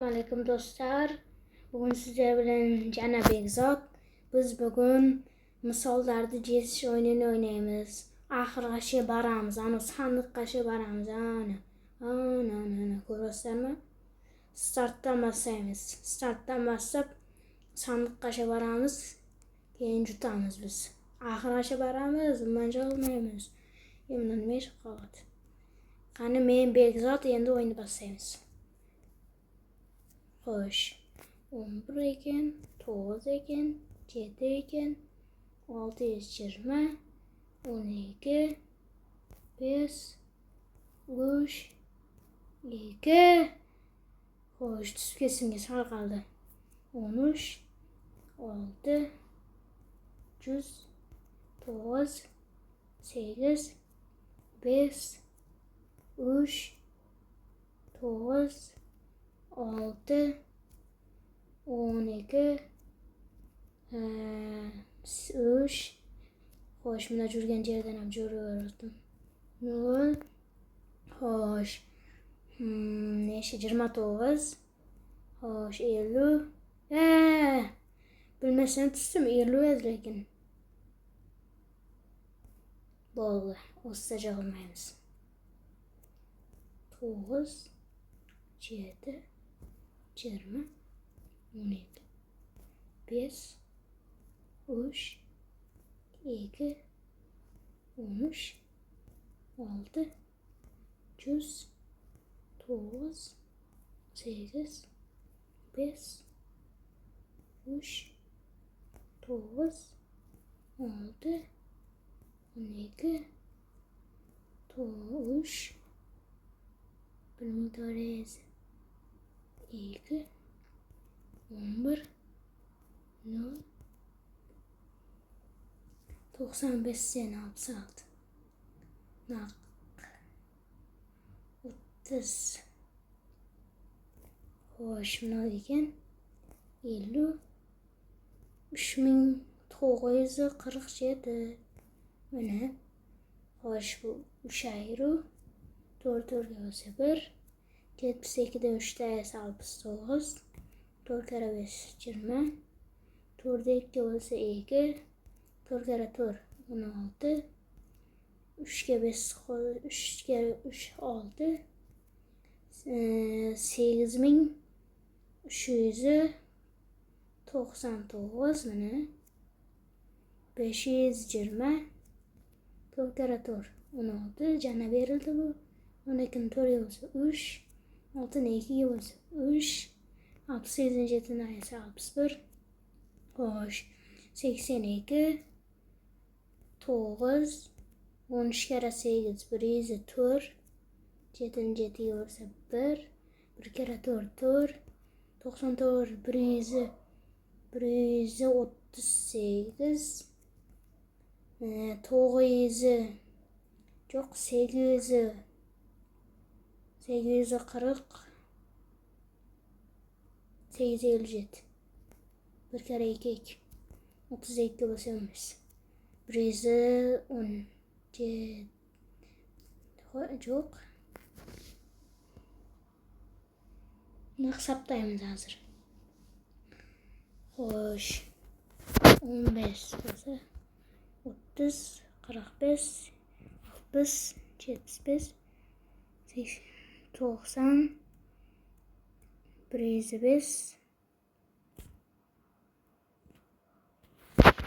Aleyküm dostlar. Bugün sizler bilen Cana Begzod. Biz bugün misollardı cezish oyununu oynaymiz. Ahirgacha baramiz. Ana sandiqqacha baramiz. Ana. Ko'rasizlarmi? Startdan boshlaymiz. Startdan boshlab sandiqqacha baramiz. Keyin jutamiz biz. Ahirgacha baramiz. Bundan olmaymiz. Bundan mesh qoladi. Qani men Begzod endi o'yinni boshlaymiz. Xo'sh. 11 ekan, 9 ekan, 7 ekan, 620, 12, 5, 3, 2. Xo'sh, tushib kesimga sal qoldi. 13, 6, 100, 9, 8, 5, 3, 9, 6, 12, 3. Xo'sh, mana yurgan yerdan ham yuraverdim. 0. Xo'sh. Necha 29. Xo'sh, 50. Bilmasam tushdim 50 lekin. Bo'ldi. O'zsa olmaymiz. 9, 7, 20, 12, 5, 3, 2, 13, 6, 100, 9, 8, 5, 3, 9, 6, 12, 3, 1400, 2, 11, 0, 95 sene 66, 30. Xo'sh, mana ekan 50, 3947. Mana. Xo'sh, bu 3 ayru. 4 o'rga bo'lsa 1. 72'de 3'te 69. 4 kere 5 20. 4'de 2 olsa 2. 4 kere 4 16. 3 kere 5 3 kere 3 6. 8399 mana 520. 4 kere 4 16. Cana berildi bu. 12'nin 4'e olsa 3. 6'nın 2'ye olsa 3. 68'in 7'nin ise 61. Xo'sh. 82. 9. 13 kere 8 104. 7'nin 7'ye olsa 1. 1 kere 4 4. 94 138. 9 yok 840. 857. 1 kere 2 2. 32 basamız. 110. Yok. Ne hesaplayımız hazır. Hoş. 15 olsa 30, 45, 60, 75, 80, 90, 105.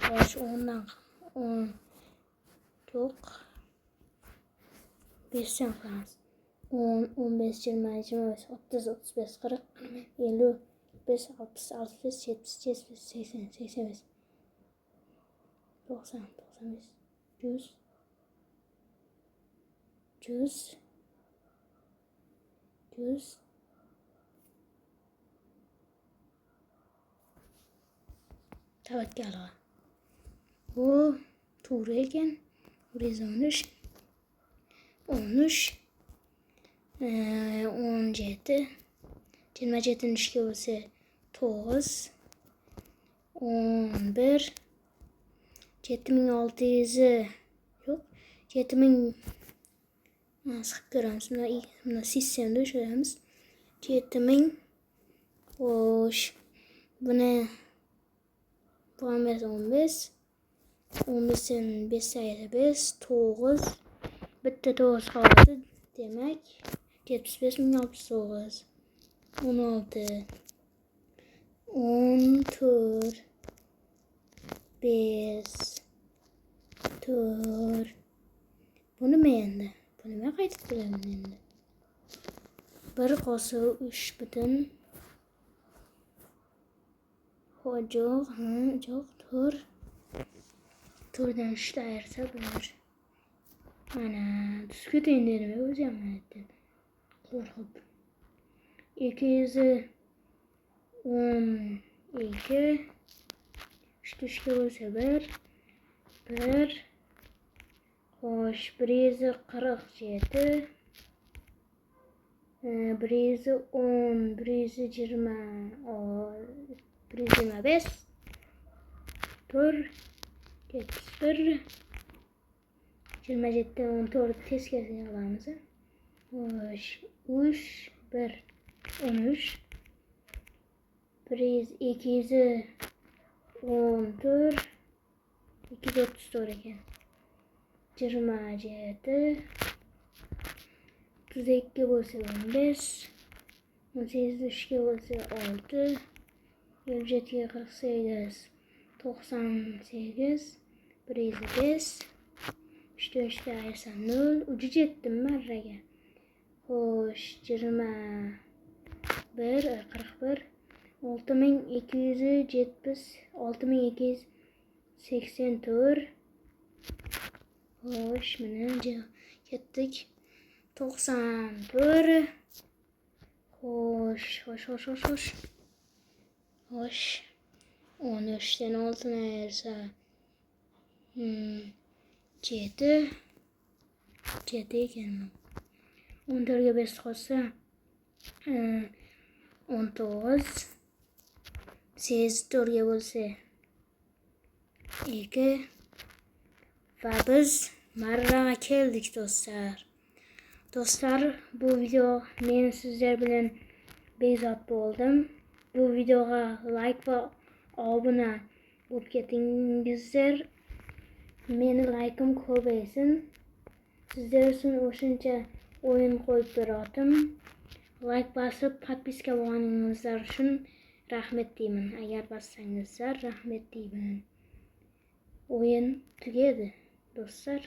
Hoş, 10'dan 10 yok. 5 falan. 10, 15, 20, 25, 30, 35, 40, 50, 5, 60, 65, 70, 75, 80, 85, 90, 95, 100, 100, 100. Tevekkül ala. Bu to'g'ri ekan. 13, 13, 17, 27'nin 3'ga bo'lsa 9, 11, 7600 yo'q, 7000 nasib ko'ramiz. Mana sistemada o'shiramiz. 7000 Xo'sh, buni bu 15. 15'ten 5 sayıda 5, 9. Bitta 9 kaldı. Demek 75.069. 16. 14. 5. 4. Bunu mu endi? Bunu men qaytib bilaman endi. Bir qo'sa 3 butun. Yo'q, yo'q, 4. 4'dan 3'te ayırsa 1. Ana, düzgün dedim o'zim aytdim. Qo'rqib. 212. 3'te 3'ga bo'lsa 1. 1. Xo'sh, 147. 110, 120, 125. 4. 71. 27'den 14 tezkesini alamiz. Xo'sh, 3, 1, 13. 214. 234 ekan. 27. 32 bo'lsa 15. 18 3'ga bo'lsa 6. 27'ga 48. 98. 105. 3'te 3'ga ayırsam 0. Ucu jetdim marraga. Xo'sh, 21. 41. 6270. 6284. Xo'sh, mana ketdik. 94. Xo'sh. Xo'sh. 13'ten 6'ni ayırsa 7. 7 ekan. 14'ga 5 qo'shsa 19. 8 4'ga bo'lsa 2. Va biz marraga keldik do'stlar. Do'stlar, bu video men sizlar bilan bezod bo'ldim. Bu videoga like va obuna bo'lib ketingizlar. Meni like'im ko'paysin. Sizlar uchun o'shuncha o'yin qo'yib beratim. Like bosib, podpiska bo'lganingizlar uchun rahmat deyman. Agar bossangizlar rahmat deyman. O'yin tugadi do'stlar.